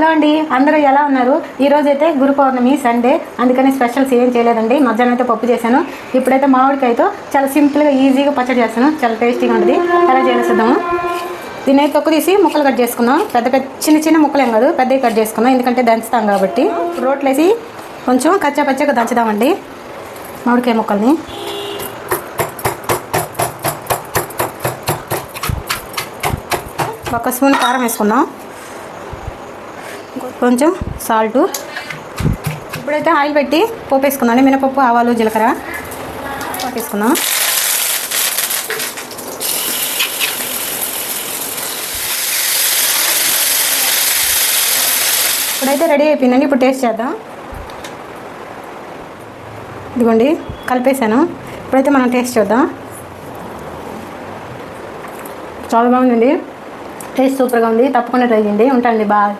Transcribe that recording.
Hello అండి, అందరూ ఎలా ఉన్నారు? ఈరోజు అయితే గురు పౌర్ణమి సండే, అందుకని స్పెషల్స్ ఏం చేయలేదండి. మధ్యాహ్నం అయితే పప్పు చేశాను. ఇప్పుడైతే మామిడికాయతో చాలా సింపుల్గా ఈజీగా పచ్చడి చేస్తాను. చాలా టేస్టీగా ఉంటుంది. ఎలా చేసేద్దాము. దీన్ని అయితే తొక్కు తీసి ముక్కలు కట్ చేసుకుందాం. పెద్ద పెద్ద చిన్న చిన్న ముక్కలు ఏం కాదు, పెద్దవి కట్ చేసుకుందాం. ఎందుకంటే దంచుతాం కాబట్టి. రోట్లు వేసి కొంచెం కచ్చా పచ్చగా దంచుదామండి మామిడికాయ ముక్కల్ని. ఒక స్పూన్ కారం వేసుకుందాం, కొంచెం సాల్టు. ఇప్పుడైతే ఆయిల్ పెట్టి పోపు వేసుకుందాం. మినపప్పు, ఆవాలు, జీలకర్ర పోపు వేసుకుందాం. ఇప్పుడైతే రెడీ అయిపోయిందండి. ఇప్పుడు టేస్ట్ చేద్దాం. ఇదిగోండి కలిపేసాను. ఇప్పుడైతే మనం టేస్ట్ చూద్దాం. చాలా బాగుందండి, టేస్ట్ సూపర్గా ఉంది. తప్పకుండా ట్రై చేయండి. ఉంటానండి, బాయ్.